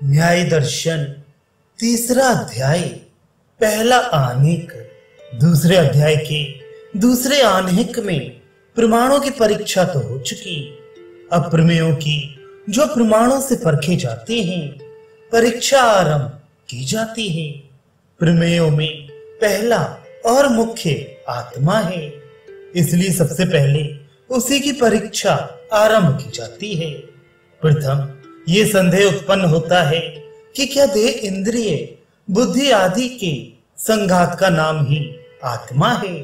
न्याय दर्शन तीसरा अध्याय पहला आनेक। दूसरे अध्याय के दूसरे आनेक में प्रमाणों की परीक्षा तो हो चुकी, अब प्रमेयों की जो प्रमाणों से परखे जाते हैं परीक्षा आरंभ की जाती है। प्रमेयों में पहला और मुख्य आत्मा है, इसलिए सबसे पहले उसी की परीक्षा आरंभ की जाती है। प्रथम ये संदेह उत्पन्न होता है कि क्या देह, इंद्रिय, बुद्धि आदि के संघात का नाम ही आत्मा है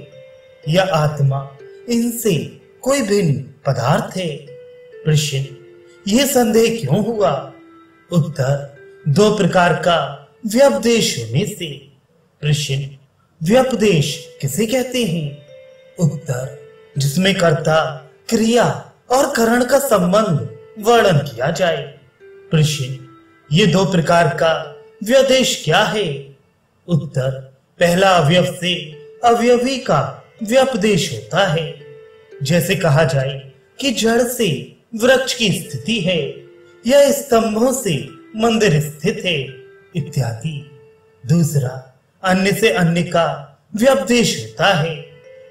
या आत्मा इनसे कोई भिन्न पदार्थ है। प्रश्न, यह संदेह क्यों हुआ? उत्तर, दो प्रकार का व्यपदेश होने से। प्रश्न, व्यपदेश किसे कहते हैं? उत्तर, जिसमें कर्ता, क्रिया और करण का संबंध वर्णन किया जाए। प्रश्न, ये दो प्रकार का व्यपदेश क्या है? उत्तर, पहला अवयव से अवयवी का व्यपदेश होता है, जैसे कहा जाए कि जड़ से वृक्ष की स्थिति है या स्तंभों से मंदिर स्थित है इत्यादि। दूसरा, अन्य से अन्य का व्यपदेश होता है,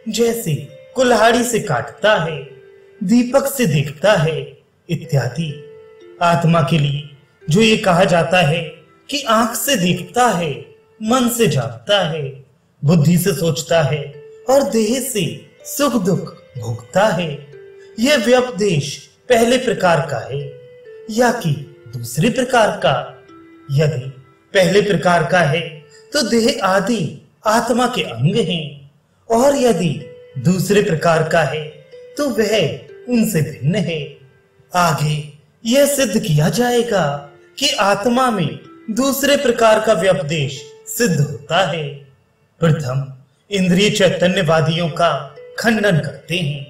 जैसे कुल्हाड़ी से काटता है, दीपक से देखता है इत्यादि। आत्मा के लिए जो ये कहा जाता है कि आंख से देखता है, मन से जानता है, बुद्धि से सोचता है और देह से सुख दुख भोगता है, यह व्यपदेश पहले प्रकार का है या कि दूसरे प्रकार का? यदि पहले प्रकार का है तो देह आदि आत्मा के अंग हैं, और यदि दूसरे प्रकार का है तो वह उनसे भिन्न है। आगे यह सिद्ध किया जाएगा कि आत्मा में दूसरे प्रकार का व्यपदेश सिद्ध होता है। प्रथम इंद्रिय चैतन्यवादियों का खंडन करते हैं।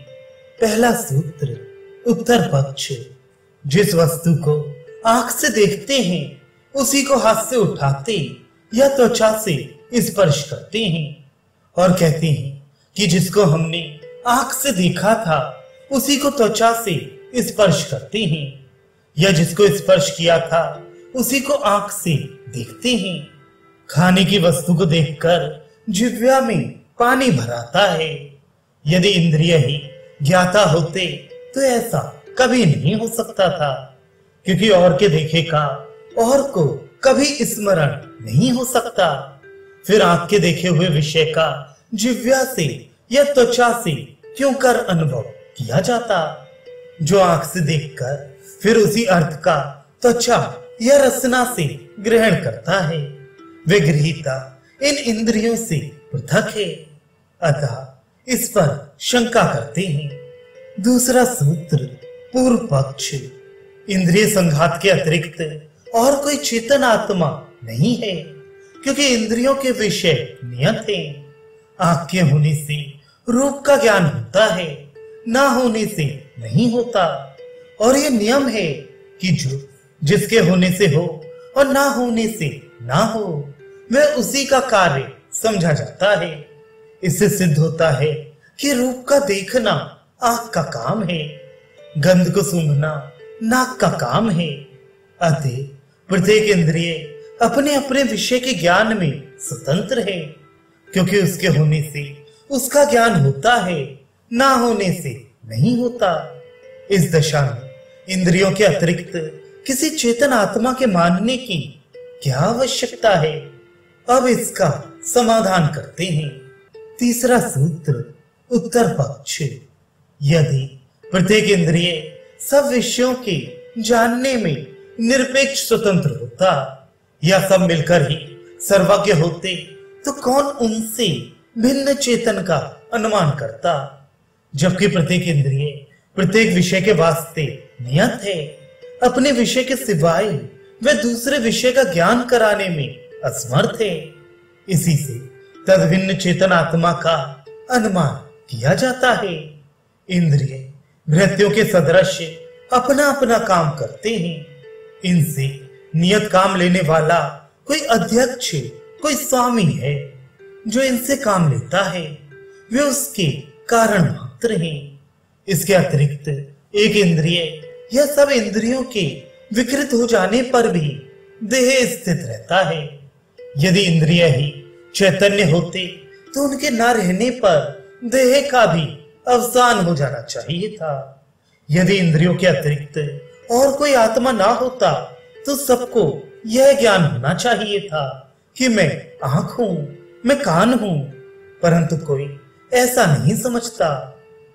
पहला सूत्र, उत्तर पक्ष, जिस वस्तु को आंख से देखते हैं उसी को हाथ से उठाते या त्वचा से स्पर्श करते हैं और कहते हैं कि जिसको हमने आंख से देखा था उसी को त्वचा से स्पर्श करते हैं, या जिसको स्पर्श किया था उसी को आंख से देखते हैं। खाने की वस्तु को देखकर जिह्वा में पानी भराता है। यदि इंद्रिय ही ज्ञाता होते तो ऐसा कभी नहीं हो सकता था, क्योंकि और के देखे का और को कभी स्मरण नहीं हो सकता। फिर आंख के देखे हुए विषय का जिह्वा से या त्वचा से क्यों कर अनुभव किया जाता? जो आंख से देखकर फिर उसी अर्थ का त्वचा या रसना से ग्रहण करता है, वे गृहीता इन इंद्रियों से पृथक है, अतः इस पर शंका करते हैं। दूसरा सूत्र, पूर्व पक्ष, इंद्रिय संघात के अतिरिक्त और कोई चेतन आत्मा नहीं है, क्योंकि इंद्रियों के विषय नियत हैं। आंख के होने से रूप का ज्ञान होता है, ना होने से नहीं होता, और यह नियम है कि जो जिसके होने से हो और ना होने से ना हो, वह उसी का कार्य समझा जाता है। इससे सिद्ध होता है कि रूप का देखना आंख का काम है, गंध को सूंघना नाक का काम है। अतः प्रत्येक इंद्रिय अपने अपने विषय के ज्ञान में स्वतंत्र है, क्योंकि उसके होने से उसका ज्ञान होता है, ना होने से नहीं होता। इस दशा में इंद्रियों के अतिरिक्त किसी चेतन आत्मा के मानने की क्या आवश्यकता है? अब इसका समाधान करते हैं। तीसरा सूत्र, उत्तर पक्ष, यदि प्रत्येक इंद्रिय सब विषयों के जानने में निरपेक्ष स्वतंत्र होता या सब मिलकर ही सर्वज्ञ होते, तो कौन उनसे भिन्न चेतन का अनुमान करता? जबकि प्रत्येक इंद्रिय प्रत्येक विषय के वास्ते नियत है, अपने विषय के सिवाय वह दूसरे विषय का ज्ञान कराने में असमर्थ है। इसी से तद्भिन्न चेतन आत्मा का अनुमान किया जाता है। इंद्रिय भृत्यों के सदृश अपना अपना काम करते हैं। इनसे नियत काम लेने वाला कोई अध्यक्ष, कोई स्वामी है जो इनसे काम लेता है, वे उसके कारण मात्र हैं। इसके अतिरिक्त एक इंद्रिय या सब इंद्रियों के विकृत हो जाने पर भी देह स्थित रहता है। यदि इंद्रिय ही चैतन्य होते तो उनके न रहने पर देह का भी अवसान हो जाना चाहिए था। यदि इंद्रियों के अतिरिक्त और कोई आत्मा ना होता तो सबको यह ज्ञान होना चाहिए था कि मैं आंख हूं, मैं कान हूं, परंतु कोई ऐसा नहीं समझता।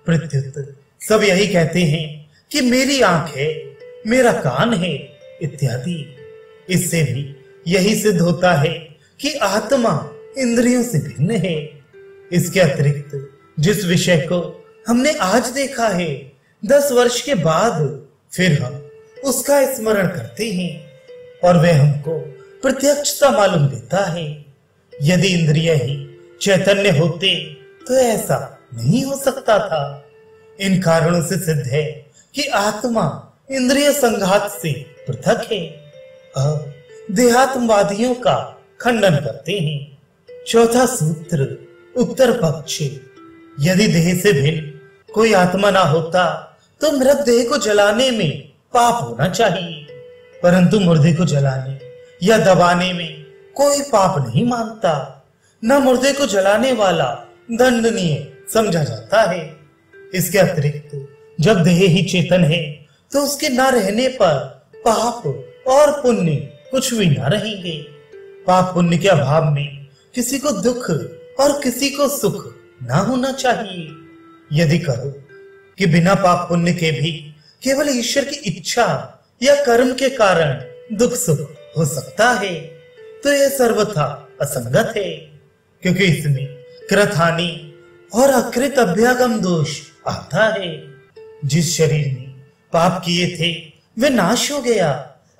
प्रत्युत सब यही कहते हैं कि मेरी आंख है, मेरा कान है इत्यादि। इससे भी यही सिद्ध होता है कि आत्मा इंद्रियों से भिन्न है। इसके अतिरिक्त जिस विषय को हमने आज देखा है, 10 वर्ष के बाद फिर हम उसका स्मरण करते हैं और वह हमको प्रत्यक्षता मालूम देता है। यदि इंद्रिय ही चैतन्य होते तो ऐसा नहीं हो सकता था। इन कारणों से सिद्ध है कि आत्मा इंद्रिय संघात से पृथक है। अब देहात्मवादियों का खंडन करते हैं। चौथा सूत्र, उत्तर पक्ष। यदि देह से भिन्न कोई आत्मा ना होता तो मृत देह को जलाने में पाप होना चाहिए, परंतु मुर्दे को जलाने या दबाने में कोई पाप नहीं मानता। न मुर्दे को जलाने वाला दंडनीय समझा जाता है। इसके अतिरिक्त जब देह ही चेतन है तो उसके न रहने पर पाप और पुण्य कुछ भी न रहेंगे। पाप पुण्य के अभाव में किसी को दुख और किसी को सुख ना होना चाहिए। यदि कहो कि बिना पाप पुण्य के भी केवल ईश्वर की इच्छा या कर्म के कारण दुख सुख हो सकता है तो यह सर्वथा असंगत है, क्योंकि इसमें कृत हानि और अकृत अभ्यागम दोष आता है। जिस शरीर ने पाप किए थे वह नाश हो गया,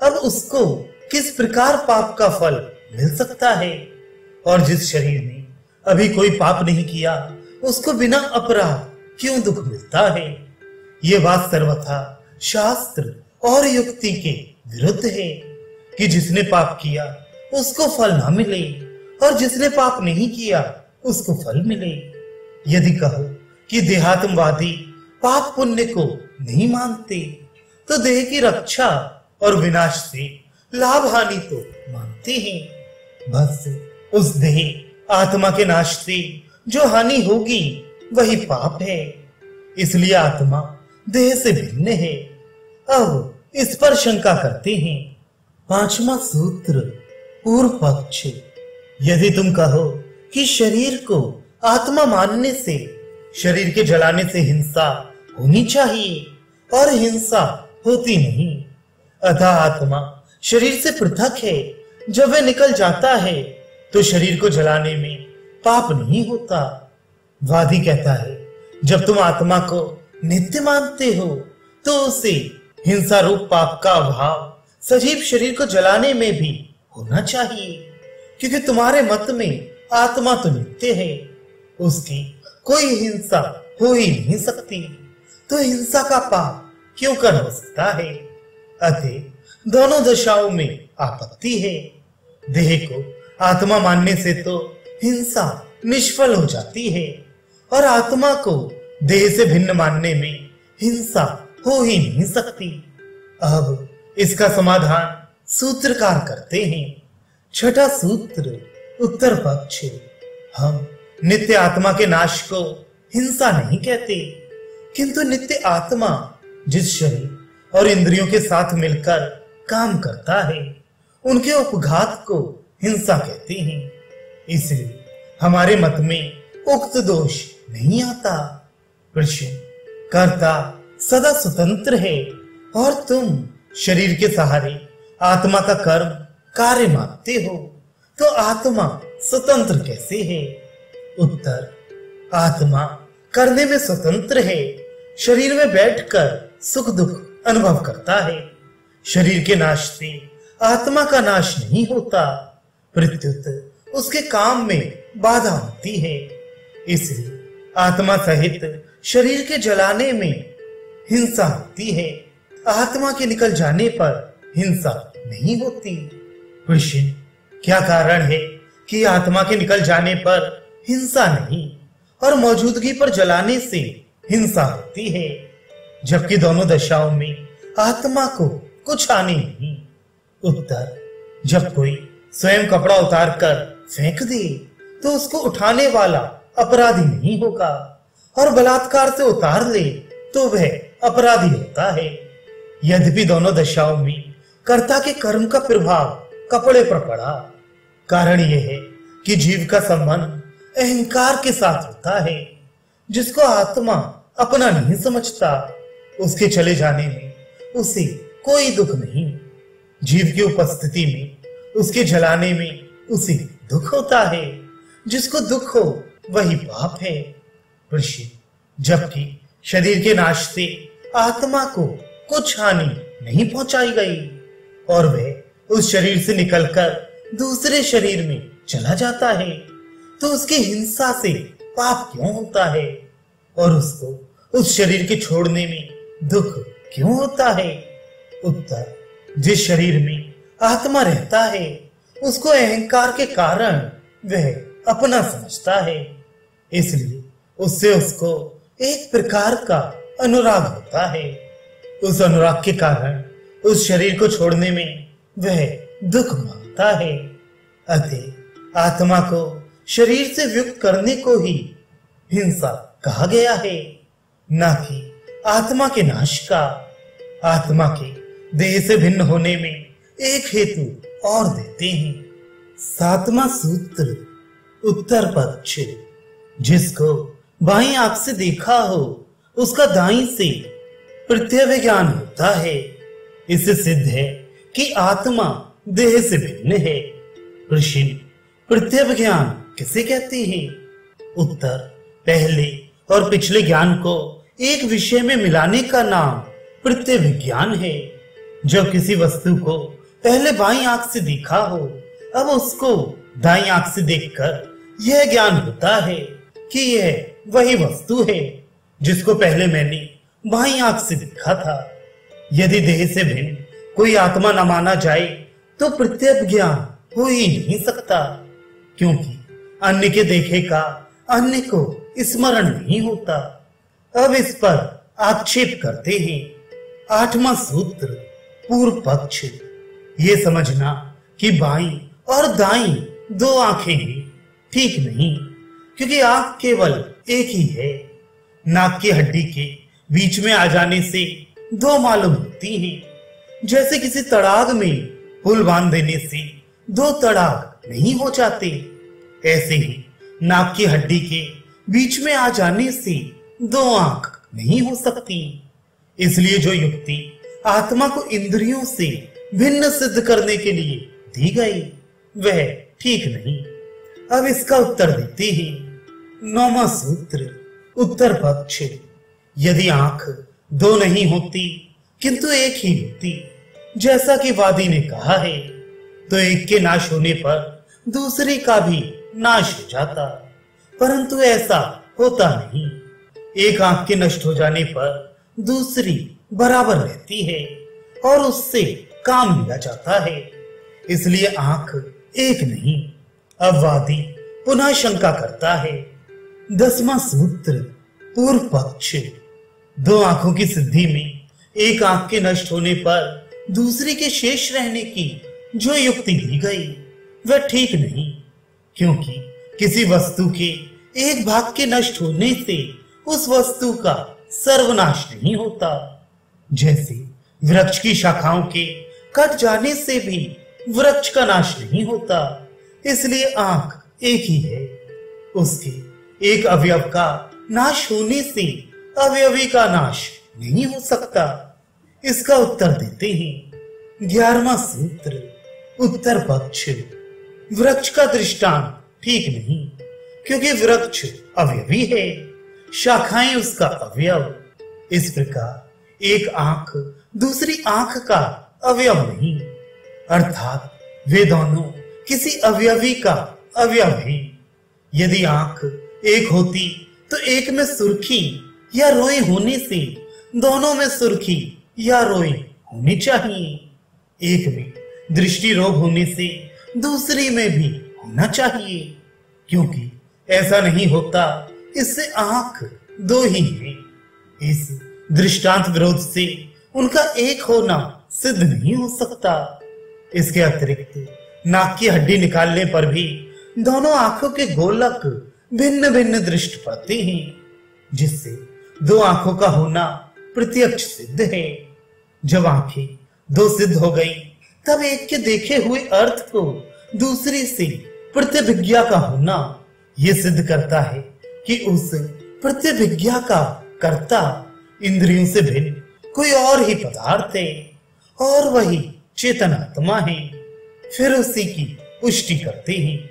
अब उसको किस प्रकार पाप का फल मिल सकता है? और जिस शरीर ने अभी कोई पाप नहीं किया उसको बिना अपराध क्यों दुख मिलता है? ये बात सर्वथा शास्त्र और युक्ति के विरुद्ध है कि जिसने पाप किया उसको फल ना मिले और जिसने पाप नहीं किया उसको फल मिले। यदि कहो कि देहात्मवादी पाप पुण्य को नहीं मानते तो देह की रक्षा और विनाश से लाभ हानि तो मानते हैं। बस उस देह आत्मा के नाश से जो हानि होगी वही पाप है, इसलिए आत्मा देह से भिन्न है। अब इस पर शंका करते हैं। पांचवा सूत्र, पूर्व पक्ष। यदि तुम कहो कि शरीर को आत्मा मानने से शरीर के जलाने से हिंसा होनी चाहिए और हिंसा होती नहीं, अतः आत्मा शरीर से पृथक है, जब वह निकल जाता है तो शरीर को जलाने में पाप नहीं होता। वादी कहता है जब तुम आत्मा को नित्य मानते हो तो उसे हिंसा रूप पाप का अभाव सजीव शरीर को जलाने में भी होना चाहिए, क्योंकि तुम्हारे मत में आत्मा तो नित्य है, उसकी कोई हिंसा हो ही नहीं सकती, तो हिंसा का पाप क्यों कर हो सकता है? अतः दोनों दशाओं में आपत्ति है। देह को आत्मा मानने से तो हिंसा निष्फल हो जाती है और आत्मा को देह से भिन्न मानने में हिंसा हो ही नहीं सकती। अब इसका समाधान सूत्रकार करते हैं। छठा सूत्र, उत्तर पक्ष। हम नित्य आत्मा के नाश को हिंसा नहीं कहते, किंतु नित्य आत्मा जिस शरीर और इंद्रियों के साथ मिलकर काम करता है उनके उपघात को हिंसा कहते हैं। इसलिए हमारे मत में उक्त दोष नहीं आता। प्रश्न, कर्ता सदा स्वतंत्र है और तुम शरीर के सहारे आत्मा का कर्म कार्य मानते हो, तो आत्मा स्वतंत्र कैसे है? उत्तर, आत्मा करने में स्वतंत्र है, शरीर में बैठकर सुख दुख अनुभव करता है। शरीर के नाश से आत्मा का नाश नहीं होता, प्रत्युत उसके काम में बाधा होती है। इसलिए आत्मा सहित शरीर के जलाने में हिंसा होती है, आत्मा के निकल जाने पर हिंसा नहीं होती। प्रश्न, क्या कारण है कि आत्मा के निकल जाने पर हिंसा नहीं और मौजूदगी पर जलाने से हिंसा होती है, जबकि दोनों दशाओं में आत्मा को कुछ हानि नहीं? उत्तर, जब कोई स्वयं कपड़ा उतारकर फेंक दे तो उसको उठाने वाला अपराधी नहीं होगा, और बलात्कार से उतार ले तो वह अपराधी होता है। यद्यपि दोनों दशाओं में कर्ता के कर्म का प्रभाव कपड़े पर पड़ा। कारण यह है कि जीव का संबंध अहंकार के साथ होता है, जिसको आत्मा अपना नहीं समझता। उसके चले जाने में उसे कोई दुख नहीं। जीव की उपस्थिति में उसके जलाने में उसे दुख होता है। जिसको दुख हो वही पाप है। ऋषि, जबकि शरीर के नाश से आत्मा को कुछ हानि नहीं पहुंचाई गई और वह उस शरीर से निकलकर दूसरे शरीर में चला जाता है, तो उसकी हिंसा से पाप क्यों होता है? और उसको उस शरीर के छोड़ने में दुख क्यों होता है? उत्तर, जिस शरीर में आत्मा रहता है उसको अहंकार के कारण वह अपना समझता है, इसलिए उससे उसको एक प्रकार का अनुराग होता है। उस अनुराग के कारण उस शरीर को छोड़ने में वह दुख मानता है। अतः आत्मा को शरीर से युक्त करने को ही हिंसा कहा गया है, न कि आत्मा के नाश का। आत्मा के देह से भिन्न होने में एक हेतु और देते हैं। 7वां सूत्र, उत्तर पक्ष। जिसको बाईं आंख से देखा हो उसका दाईं से प्रत्यय ज्ञान होता है। इससे सिद्ध है कि आत्मा देह से भिन्न है। ऋषि, प्रत्यय ज्ञान किसे कहते हैं? उत्तर, पहले और पिछले ज्ञान को एक विषय में मिलाने का नाम प्रत्यय विज्ञान है। जब किसी वस्तु को पहले बाईं आंख से देखा हो, अब उसको दाईं आंख से देखकर यह ज्ञान होता है कि यह वही वस्तु है जिसको पहले मैंने बाईं आंख से देखा था। यदि देह से भिन्न कोई आत्मा न माना जाए तो प्रत्यय ज्ञान हो ही नहीं सकता, क्योंकि अन्य के देखे का अन्य को स्मरण नहीं होता। अब इस पर आक्षेप करते हैं। 8वां सूत्र, पूर्व पक्ष। ये समझना कि बाईं और दाईं दो आंखें हैं ठीक नहीं, क्योंकि आंख केवल एक ही है। नाक की हड्डी के बीच में आ जाने से दो मालूम होती हैं। जैसे किसी तड़ाग में पुल बांध देने से दो तड़ाग नहीं हो जाते, ऐसे ही नाक की हड्डी के बीच में आ जाने से दो आंख नहीं हो सकती। इसलिए जो युक्ति आत्मा को इंद्रियों से भिन्न सिद्ध करने के लिए दी गई वह ठीक नहीं। अब इसका उत्तर देते हैं। 9वां सूत्र, उत्तर पक्ष। यदि आंख दो नहीं होती किंतु एक ही होती, जैसा कि वादी ने कहा है, तो एक के नाश होने पर दूसरे का भी नाश हो जाता। परंतु ऐसा होता नहीं। एक आंख के नष्ट हो जाने पर दूसरी बराबर रहती है और उससे काम लिया जाता है। इसलिए आंख एक नहीं। अब वादी पुनः शंका करता है। 10वां सूत्र, पूर्व पक्ष। दो आंखों की सिद्धि में एक आंख के नष्ट होने पर दूसरी के शेष रहने की जो युक्ति दी गई वह ठीक नहीं, क्योंकि किसी वस्तु के एक भाग के नष्ट होने से उस वस्तु का सर्वनाश नहीं होता। जैसे वृक्ष की शाखाओं के कट जाने से भी वृक्ष का नाश नहीं होता, इसलिए आंख एक ही है। उसके एक अवयव का नाश होने से अवयवी का नाश नहीं हो सकता। इसका उत्तर देते हैं। 11वां सूत्र, उत्तर पक्ष। वृक्ष का दृष्टांत ठीक नहीं, क्योंकि वृक्ष अवयवी है, शाखाएं उसका अवयव। इस प्रकार एक आंख दूसरी आंख का अवयव नहीं, अर्थात वे दोनों किसी अवयवी का अवयव है। यदि आंख एक होती तो एक में सुर्खी या रोए होने से दोनों में सुर्खी या रोए होनी चाहिए। एक में दृष्टि रोग होने से दूसरी में भी होना चाहिए, क्योंकि ऐसा नहीं होता। इससे आंख दो ही है। इस दृष्टांत विरोध से उनका एक होना सिद्ध नहीं हो सकता। इसके अतिरिक्त नाक की हड्डी निकालने पर भी दोनों आंखों के गोलक भिन्न भिन्न दृष्ट पड़ते हैं, जिससे दो आंखों का होना प्रत्यक्ष सिद्ध है। जब आंखें दो सिद्ध हो गई, तब एक के देखे हुए अर्थ को दूसरी से प्रतिभिज्ञा का होना यह सिद्ध करता है कि उस प्रतिभिज्ञा का कर्ता इंद्रियों से भिन्न कोई और ही पदार्थ है और वही चेतन आत्मा है। फिर उसी की पुष्टि करते हैं।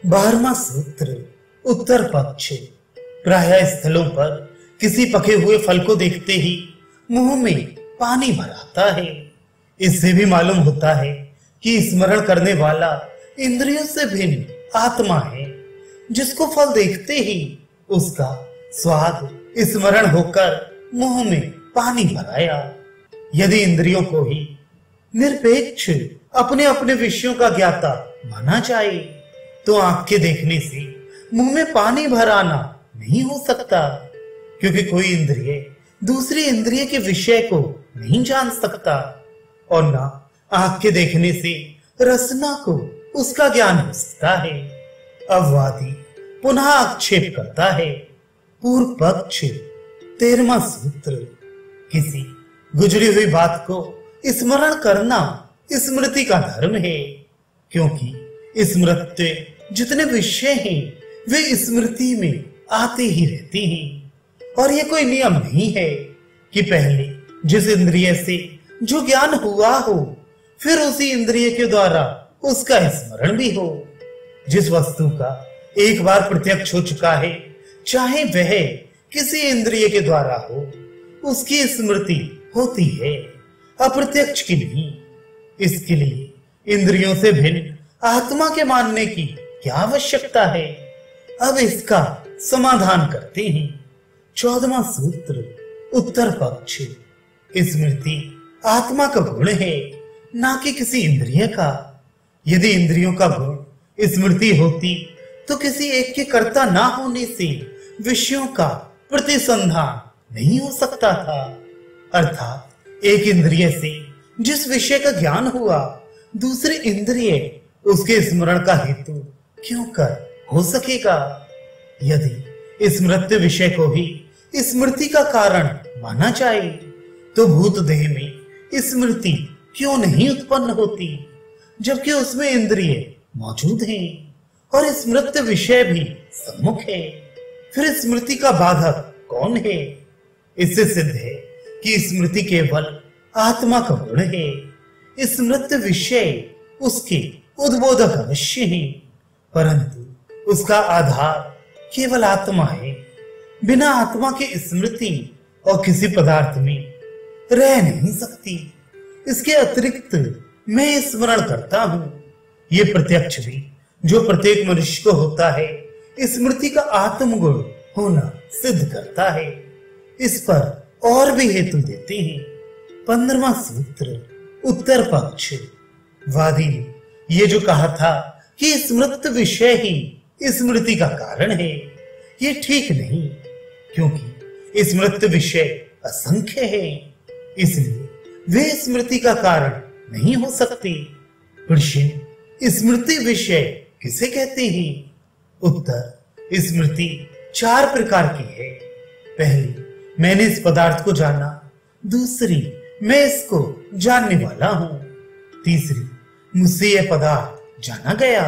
12वां सूत्र उत्तर पक्ष। प्रायः स्थलों पर किसी पके हुए फल को देखते ही मुंह में पानी भर आता है। इससे भी मालूम होता है कि स्मरण करने वाला इंद्रियों से भिन्न आत्मा है, जिसको फल देखते ही उसका स्वाद स्मरण होकर मुंह में पानी भर आया। यदि इंद्रियों को ही निरपेक्ष अपने अपने विषयों का ज्ञाता माना जाए, तो आंख के देखने से मुंह में पानी भर आना नहीं हो सकता, क्योंकि कोई इंद्रिय दूसरी इंद्रिय के विषय को नहीं जान सकता और ना आंख के देखने से रसना को उसका ज्ञान हो सकता है। अब वादी पुनः आक्षेप करता है। पूर्व पक्ष। 13वां सूत्र। किसी गुजरी हुई बात को स्मरण करना स्मृति का धर्म है, क्योंकि स्मृति जितने विषय हैं वे स्मृति में आते ही रहते हैं। और यह कोई नियम नहीं है कि पहले जिस इंद्रिय से जो ज्ञान हुआ हो फिर उसी इंद्रिय के द्वारा उसका स्मरण भी हो। जिस वस्तु का एक बार प्रत्यक्ष हो चुका है, चाहे वह किसी इंद्रिय के द्वारा हो, उसकी स्मृति होती है, अप्रत्यक्ष की नहीं। इसके लिए इंद्रियों से भिन्न आत्मा के मानने की क्या आवश्यकता है? अब इसका समाधान करते हैं। 14वां सूत्र उत्तर पक्ष। स्मृति आत्मा का गुण है, ना कि किसी इंद्रिय का। यदि इंद्रियों का गुण स्मृति होती तो किसी एक के कर्ता ना होने से विषयों का प्रतिसंधान नहीं हो सकता था। अर्थात एक इंद्रिय से जिस विषय का ज्ञान हुआ, दूसरी इंद्रिय उसके स्मरण का हेतु क्यों कर हो सकेगा? यदि स्मृति विषय को ही स्मृति का कारण माना जाए, तो भूत देह में स्मृति क्यों नहीं उत्पन्न होती, जबकि उसमें इंद्रिय मौजूद हैं और स्मृति विषय भी सम्मुख है। फिर स्मृति का बाधक कौन है? इससे सिद्ध है कि स्मृति केवल आत्मा का गुण है। स्मृति विषय उसके उद्बोधक अवश्य है, परंतु उसका आधार केवल आत्मा है। बिना आत्मा के स्मृति और किसी पदार्थ में रह नहीं सकती। इसके अतिरिक्त मैं स्मरण करता हूं, ये प्रत्यक्ष भी जो प्रत्येक मनुष्य को होता है स्मृति का आत्मगुण होना सिद्ध करता है। इस पर और भी हेतु देते हैं। 15वां सूत्र उत्तर पक्ष। वादी ने ये जो कहा था कि स्मृति विषय ही स्मृति का कारण है, ये ठीक नहीं, क्योंकि स्मृति विषय असंख्य है, इसलिए वे स्मृति का कारण नहीं हो सकती। प्रश्न, स्मृति विषय किसे कहते हैं? उत्तर, स्मृति 4 प्रकार की है। पहली, मैंने इस पदार्थ को जाना। दूसरी, मैं इसको जानने वाला हूं। तीसरी, मुझसे यह पदार्थ जाना गया।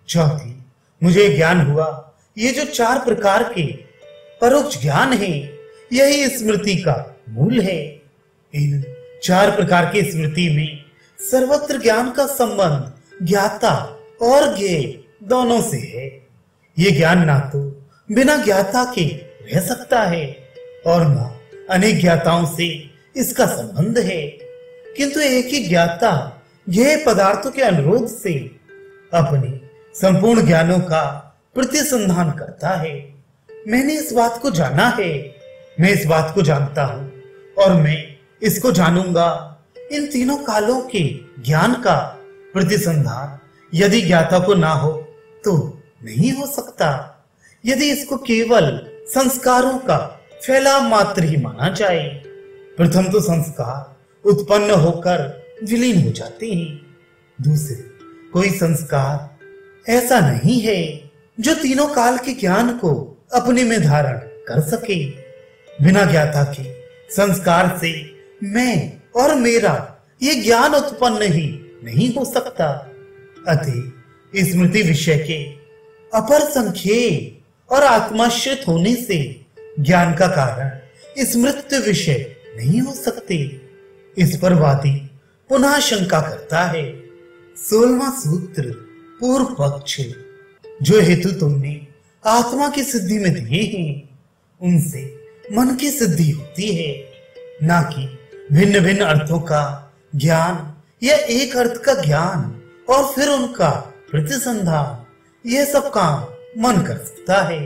चौथी, मुझे ज्ञान हुआ। ये जो 4 प्रकार के परोक्ष ज्ञान है, यही स्मृति का मूल है। इन 4 प्रकार की स्मृति में सर्वत्र ज्ञान का संबंध ज्ञाता और ज्ञेय दोनों से है। ये ज्ञान ना तो बिना ज्ञाता के रह सकता है और ना अनेक ज्ञाताओं से इसका संबंध है, किंतु एक ही ज्ञाता ज्ञेय पदार्थों के अनुरोध से अपने संपूर्ण ज्ञानों का प्रतिसंधान करता है। मैंने इस बात को जाना है, मैं इस बात को जानता हूं और मैं इसको जानूंगा। इन तीनों कालों के ज्ञान का प्रतिसंधान यदि ज्ञाता को ना हो तो नहीं हो सकता। यदि इसको केवल संस्कारों का फैलाव मात्र ही माना जाए, प्रथम तो संस्कार उत्पन्न होकर विलीन हो जाते हैं, दूसरे कोई संस्कार ऐसा नहीं है जो तीनों काल के ज्ञान को अपने में धारण कर सके। बिना ज्ञाता के संस्कार से मैं और मेरा ये ज्ञान उत्पन्न ही नहीं हो सकता। अतः स्मृति विषय के अपर संख्येय और आत्माश्रित होने से ज्ञान का कारण स्मृत विषय नहीं हो सकते। इस पर वादी पुनः शंका करता है। 16वां सूत्र पूर्व पक्ष। जो हेतु तुमने आत्मा की सिद्धि में दिए हैं उनसे मन की सिद्धि होती है, ना कि भिन्न भिन्न अर्थों का ज्ञान या एक अर्थ का ज्ञान और फिर उनका प्रतिसंधान। यह सब काम मन कर सकता है।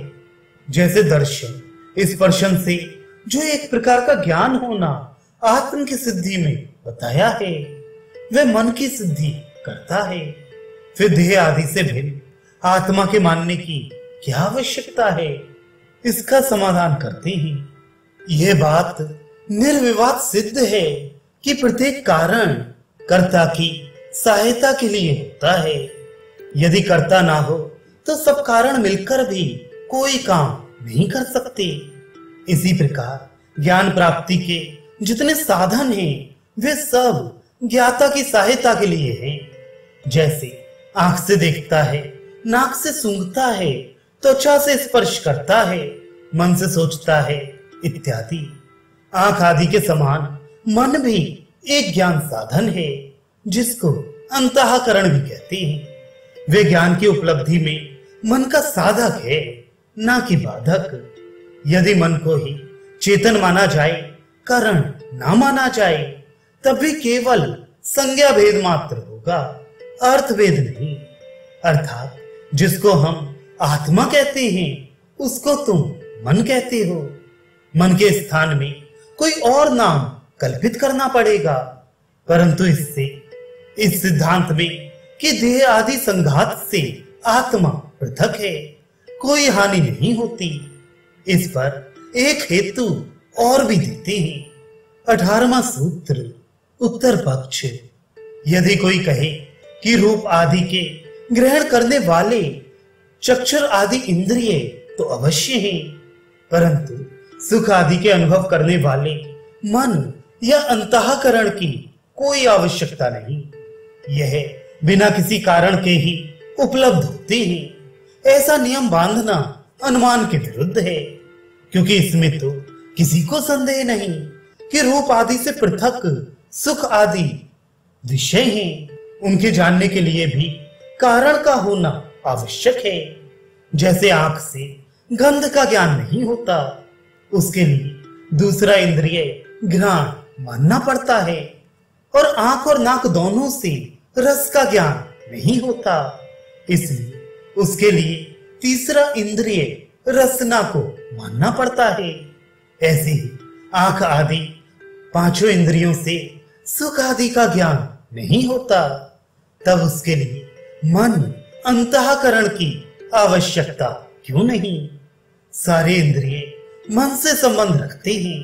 जैसे दर्शन स्पर्शन से जो एक प्रकार का ज्ञान होना आत्म की सिद्धि में बताया है, वह मन की सिद्धि करता है। फिर देह आदि से भिन्न आत्मा के मानने की क्या आवश्यकता है? इसका समाधान करते हैं। यह बात निर्विवाद सिद्ध है कि प्रत्येक कारण कर्ता की सहायता के लिए होता है। यदि कर्ता ना हो तो सब कारण मिलकर भी कोई काम नहीं कर सकते। इसी प्रकार ज्ञान प्राप्ति के जितने साधन हैं वे सब ज्ञाता की सहायता के लिए हैं। जैसे आंख से देखता है, नाक से सूंघता है, त्वचा से स्पर्श करता है, मन से सोचता है इत्यादि। आंख आदि के समान मन भी एक ज्ञान साधन है जिसको अंतःकरण भी कहते हैं। वे ज्ञान की उपलब्धि में मन का साधक है, ना कि बाधक। यदि मन को ही चेतन माना जाए, कारण ना माना जाए, तब भी केवल संज्ञा भेद मात्र होगा, अर्थ भेद नहीं। अर्थात जिसको हम आत्मा कहते हैं उसको तुम मन कहते हो। मन के स्थान में कोई और नाम कल्पित करना पड़ेगा, परंतु इससे इस सिद्धांत में कि देह आदि संघात से आत्मा पृथक है कोई हानि नहीं होती। इस पर एक हेतु और भी देते हैं। 18वां सूत्र उत्तर पक्ष। यदि कोई कहे कि रूप आदि के ग्रहण करने वाले चक्षुर आदि इंद्रिय तो अवश्य हैं, परंतु सुख आदि के अनुभव करने वाले मन या अंतःकरण की कोई आवश्यकता नहीं। यह बिना किसी कारण के ही उपलब्ध होते हैं। ऐसा नियम बांधना अनुमान के विरुद्ध है, क्योंकि इसमें तो किसी को संदेह नहीं कि रूप आदि से पृथक सुख आदि विषय हैं। उनके जानने के लिए भी कारण का होना आवश्यक है। जैसे आंख से गंध का ज्ञान नहीं होता, उसके लिए दूसरा इंद्रिय घ्राण मानना पड़ता है, और आंख और नाक दोनों से रस का ज्ञान नहीं होता, इसलिए उसके लिए तीसरा इंद्रिय रसना को मानना पड़ता है। ऐसे ही आंख आदि पांचों इंद्रियों से सुख आदि का ज्ञान नहीं होता, तब उसके लिए मन अंतःकरण की आवश्यकता क्यों नहीं? सारे इंद्रिय मन से संबंध रखते हैं।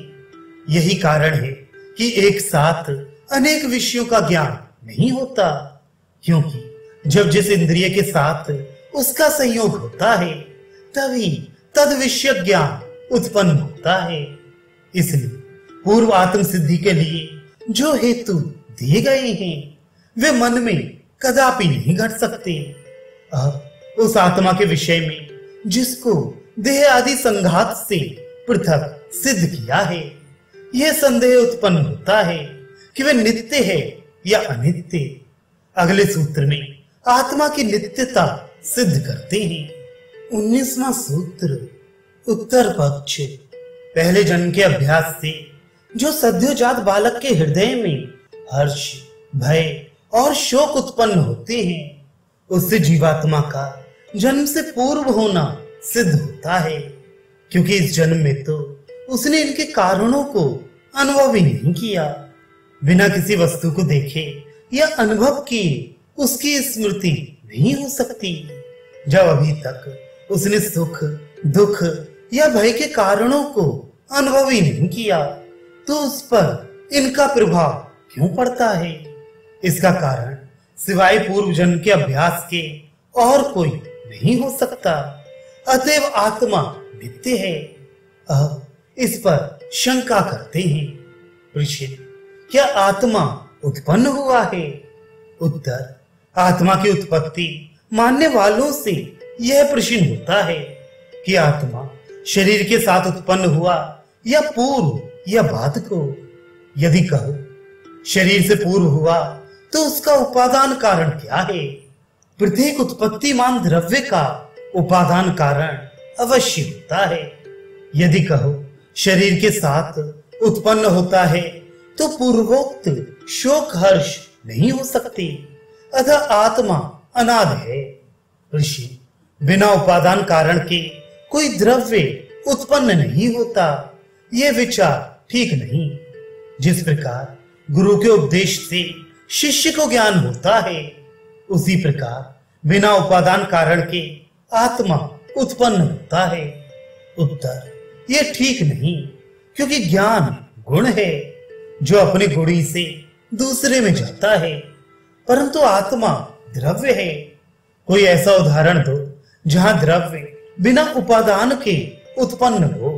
यही कारण है कि एक साथ अनेक विषयों का ज्ञान नहीं होता, क्योंकि जब जिस इंद्रिय के साथ उसका संयोग होता है तभी तद विषय ज्ञान उत्पन्न होता है। इसलिए पूर्व आत्म सिद्धि के लिए जो हेतु दिए गए हैं वे मन में कदापि नहीं घट सकते। अब उस आत्मा के विषय में जिसको देह आदि संघात से पृथक सिद्ध किया है, यह संदेह उत्पन्न होता है कि वे नित्य है या अनित्य। अगले सूत्र में आत्मा की नित्यता सिद्ध करते हैं। 19वां सूत्र उत्तर पक्ष। पहले जन्म के अभ्यास से जो सद्योजात बालक के हृदय में हर्ष, भय और शोक उत्पन्न होते हैं, उससे जीवात्मा का जन्म से पूर्व होना सिद्ध होता है, क्योंकि इस जन्म में तो उसने इनके कारणों को अनुभव ही नहीं किया। बिना किसी वस्तु को देखे या अनुभव किए उसकी स्मृति नहीं हो सकती। जब अभी तक उसने सुख, दुख या भय के कारणों को अनुभव ही नहीं किया, तो उस पर इनका प्रभाव क्यों पड़ता है? इसका कारण सिवाय पूर्व जन्म के अभ्यास के और कोई नहीं हो सकता। अतएव आत्मा नित्य है। अब इस पर शंका करते हैं। परीक्षित, क्या आत्मा उत्पन्न हुआ है? उत्तर, आत्मा की उत्पत्ति मानने वालों से यह प्रश्न होता है कि आत्मा शरीर के साथ उत्पन्न हुआ या पूर्व या बाद को। यदि कहो शरीर से पूर्व हुआ तो उसका उपादान कारण क्या है? प्रत्येक उत्पत्तिमान द्रव्य का उपादान कारण अवश्य होता है। यदि कहो शरीर के साथ उत्पन्न होता है तो पूर्वोक्त शोक हर्ष नहीं हो सकती। अतः आत्मा अनादि है। ऋषि, बिना उपादान कारण के कोई द्रव्य उत्पन्न नहीं होता, यह विचार ठीक नहीं। जिस प्रकार गुरु के उपदेश से शिष्य को ज्ञान होता है, उसी प्रकार बिना उपादान कारण के आत्मा उत्पन्न होता है। उत्तर, यह ठीक नहीं, क्योंकि ज्ञान गुण है जो अपने गुणी से दूसरे में जाता है, परंतु आत्मा द्रव्य है। कोई ऐसा उदाहरण दो जहां द्रव्य बिना उपादान के उत्पन्न हो।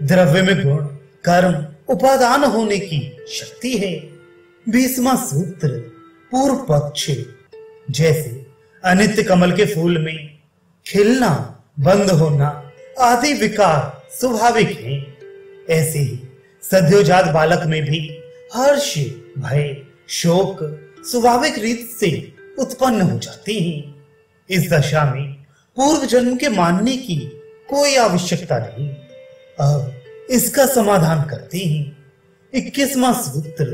द्रव्य में गुण, कर्म, उपादान होने की शक्ति है। 20वां सूत्र, पूर्व पक्ष। जैसे अनित्य कमल के फूल में खिलना, बंद होना आदि विकार स्वाभाविक हैं, ऐसे ही सद्योजात बालक में भी हर्ष, भय, शोक स्वाभाविक रीत से उत्पन्न हो जाते हैं। इस दशा में पूर्व जन्म के मानने की कोई आवश्यकता नहीं। अब इसका समाधान करते हैं। 21वां सूत्र,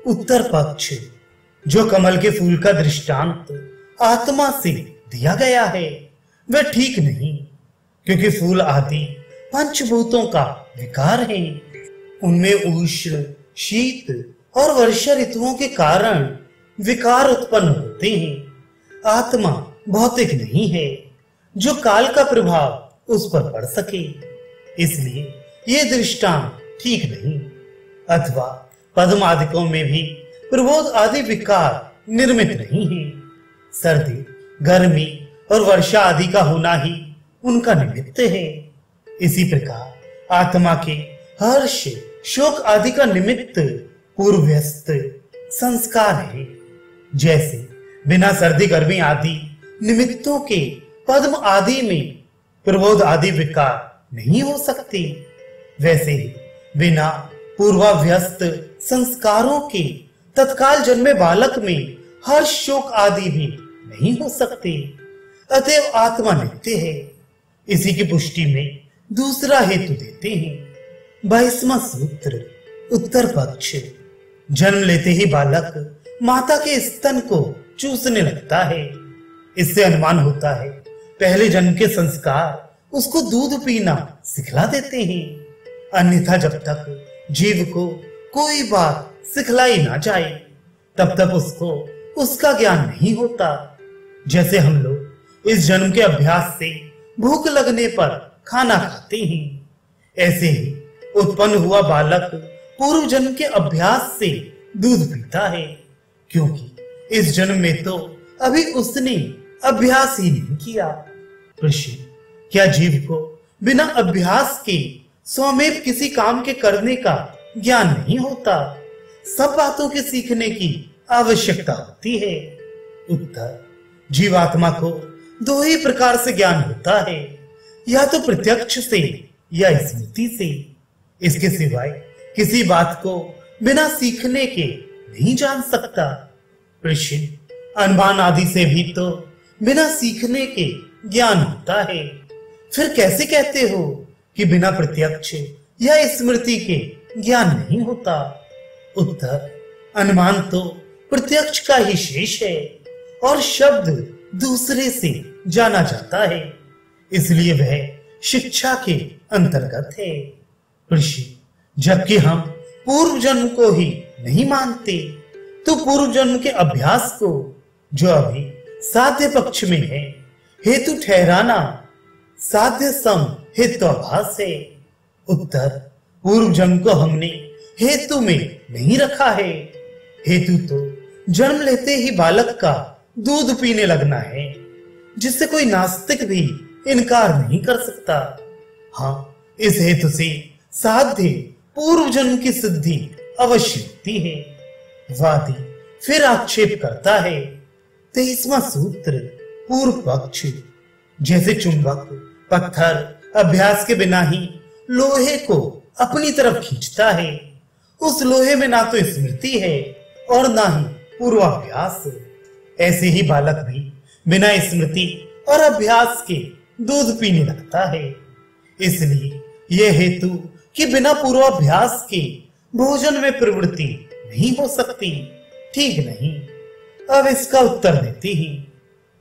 उत्तर पक्ष। जो कमल के फूल का दृष्टांत आत्मा से दिया गया है वह ठीक नहीं, क्योंकि फूल आदि पंचभूतों का विकार है। उनमें उष्ण, शीत और वर्षा ऋतुओं के कारण विकार उत्पन्न होते हैं। आत्मा भौतिक नहीं है जो काल का प्रभाव उस पर पड़ सके, इसलिए यह दृष्टांत ठीक नहीं। अथवा पद्म आदिकों में भी प्रबोध आदि विकार निर्मित नहीं है। सर्दी, गर्मी और वर्षा आदि का होना ही उनका निमित्त है। इसी प्रकार आत्मा के हर्ष, शोक आदि का निमित्त पूर्वस्थ संस्कार है। जैसे बिना सर्दी, गर्मी आदि निमित्तों के पद्म आदि में प्रबोध आदि विकार नहीं हो सकते, वैसे ही बिना पूर्वाभ्यस्त संस्कारों के तत्काल जन्मे बालक में हर्ष, शोक आदि भी नहीं हो सकते। अतएव आत्मा नित्य है। इसी की पुष्टि में दूसरा हेतु देते हैं। 22वां सूत्र, उत्तर पक्ष। जन्म लेते ही बालक माता के स्तन को चूसने लगता है। इससे अनुमान होता है पहले जन्म के संस्कार उसको दूध पीना सिखला देते हैं। अन्यथा जब तक जीव को कोई बात सिखलाई ना जाए तब तक उसको उसका ज्ञान नहीं होता। जैसे हम लोग इस जन्म के अभ्यास से भूख लगने पर खाना खाते हैं, ऐसे ही उत्पन्न हुआ बालक पूर्व जन्म के अभ्यास से दूध पीता है, क्योंकि इस जन्म में तो अभी उसने अभ्यास ही नहीं किया। प्रश्न, क्या जीव को बिना अभ्यास के स्वमेव किसी काम के करने का ज्ञान नहीं होता? सब बातों के सीखने की आवश्यकता होती है। उत्तर, जीवात्मा को दो ही प्रकार से ज्ञान होता है, या तो प्रत्यक्ष से या स्मृति से। इसके सिवाय किसी बात को बिना सीखने के नहीं जान सकता। प्रश्न, अनुमान आदि से भी तो बिना सीखने के ज्ञान होता है, फिर कैसे कहते हो कि बिना प्रत्यक्ष या स्मृति के ज्ञान नहीं होता? उत्तर, अनुमान तो प्रत्यक्ष का ही शेष है और शब्द दूसरे से जाना जाता है, इसलिए वह शिक्षा के अंतर्गत है। ऋषि, जबकि हम पूर्व जन्म को ही नहीं मानते तो पूर्व जन्म के अभ्यास को, जो अभी साध्य पक्ष में है, हेतु ठहराना साध्य सम हेत्वाभास है। उत्तर, पूर्व जन्म को हमने हेतु में नहीं रखा है। हेतु तो जन्म लेते ही बालक का दूध पीने लगना है, जिससे कोई नास्तिक भी इनकार नहीं कर सकता। हाँ, इस हेतु से साध्य पूर्व जन्म की सिद्धि अवश्य होती है। वादी फिर आक्षेप करता है। 23वां सूत्र पूर्व पक्ष। जैसे चुंबक पत्थर अभ्यास के बिना ही लोहे को अपनी तरफ खींचता है, उस लोहे में ना तो स्मृति है और ना ही पूर्वाभ्यास। ऐसे ही बालक भी बिना स्मृति और अभ्यास के दूध पीने लगता है। इसलिए यह हेतु कि बिना पूर्वाभ्यास के भोजन में प्रवृत्ति नहीं हो सकती ठीक नहीं। अब इसका उत्तर देते ही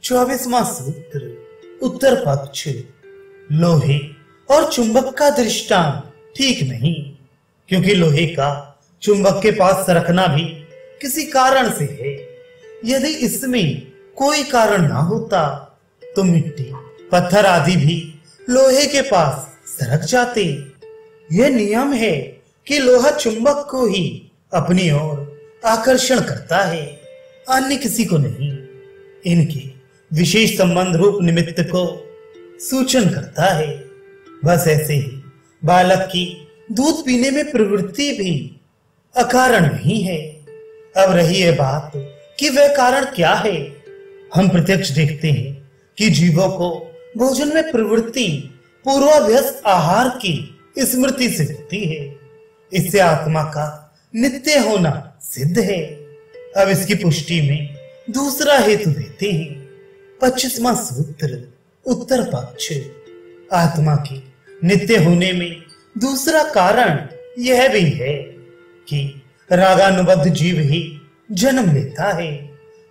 24वां सूत्र उत्तर पक्ष। लोहे और चुंबक का दृष्टांत ठीक नहीं, क्योंकि लोहे का चुंबक के पास सरकना भी किसी कारण से है। यदि इसमें कोई कारण ना होता तो मिट्टी पत्थर आदि भी लोहे के पास सरक जाते। यह नियम है कि लोहा चुंबक को ही अपनी ओर आकर्षण करता है, अन्य किसी को नहीं। इनके विशेष संबंध रूप निमित्त को सूचन करता है। बस ऐसे ही बालक की दूध पीने में प्रवृत्ति भी अकारण नहीं है। अब रही है बात कि वह कारण क्या है। हम प्रत्यक्ष देखते हैं कि जीवों को भोजन में प्रवृत्ति पूर्वाभ्यस्त आहार की स्मृति से होती है। इससे आत्मा का नित्य होना सिद्ध है। अब इसकी पुष्टि में दूसरा हेतु देते हैं। 25वां सूत्र उत्तर पक्ष। आत्मा के नित्य होने में दूसरा कारण यह भी है कि रागानुबद्ध जीव ही जन्म लेता है,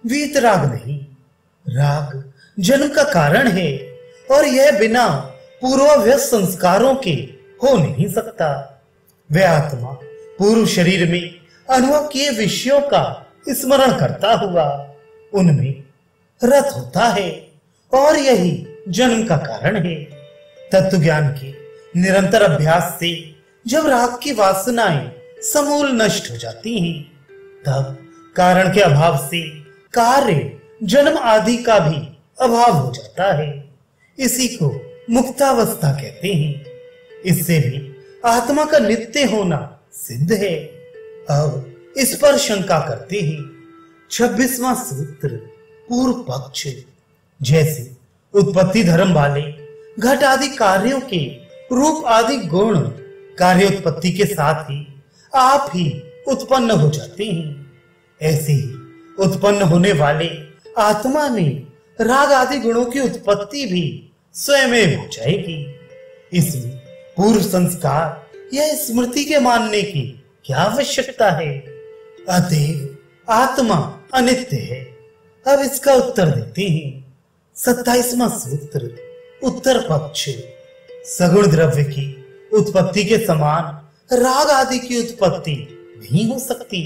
वीतराग नहीं। राग जन्म का कारण है और यह बिना पूर्वाभ्यस्त संस्कारों के हो नहीं सकता। वह आत्मा पूर्व शरीर में अनुभव किए विषयों का स्मरण करता हुआ उनमें रत होता है और यही जन्म का कारण है। तत्व ज्ञान के निरंतर अभ्यास से जब राग की वासनाएं समूल नष्ट हो जाती हैं, तब कारण के अभाव से कार्य जन्म आदि का भी अभाव हो जाता है। इसी को मुक्तावस्था कहते हैं। इससे भी आत्मा का नित्य होना सिद्ध है। अब इस पर शंका करते हैं। 26वां सूत्र पूर्व पक्ष। जैसे उत्पत्ति धर्म वाले घट आदि कार्यों के रूप आदि गुण कार्योत्पत्ति के साथ ही आप ही उत्पन्न हो जाते हैं, ऐसे ही उत्पन्न होने वाले आत्मा में राग आदि गुणों की उत्पत्ति भी स्वयं हो जाएगी। इसमें पूर्व संस्कार या स्मृति के मानने की क्या आवश्यकता है। अतएव आत्मा अनित्य है। अब इसका उत्तर देते हैं। 27वां सूत्र उत्तर पक्ष। सगुण द्रव्य की उत्पत्ति के समान राग आदि की उत्पत्ति नहीं हो सकती,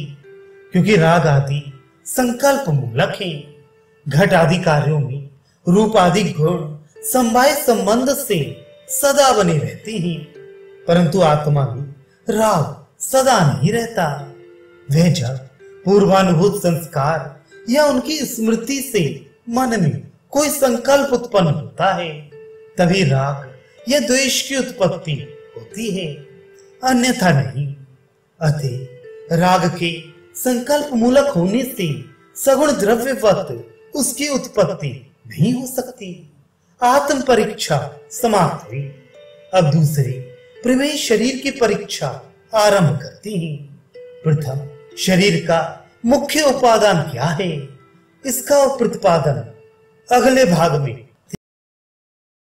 क्योंकि राग आदि संकल्प मूलक है। घट आदि कार्यों में रूप आदि गुण समवाय संबंध से सदा बने रहते हैं, परंतु आत्मा में राग सदा नहीं रहता। वह जब पूर्वानुभूत संस्कार या उनकी स्मृति से मन में कोई संकल्प उत्पन्न होता है, तभी राग या द्वेष की उत्पत्ति होती है, अन्यथा नहीं। अतः राग के संकल्प मूलक होने से सगुण द्रव्यवत उसकी उत्पत्ति नहीं हो सकती। आत्म परीक्षा समाप्त हुई। अब दूसरे प्रमेय शरीर की परीक्षा आरंभ करती हैं। प्रथम शरीर का मुख्य उपादान क्या है, इसका प्रतिपादन अगले भाग में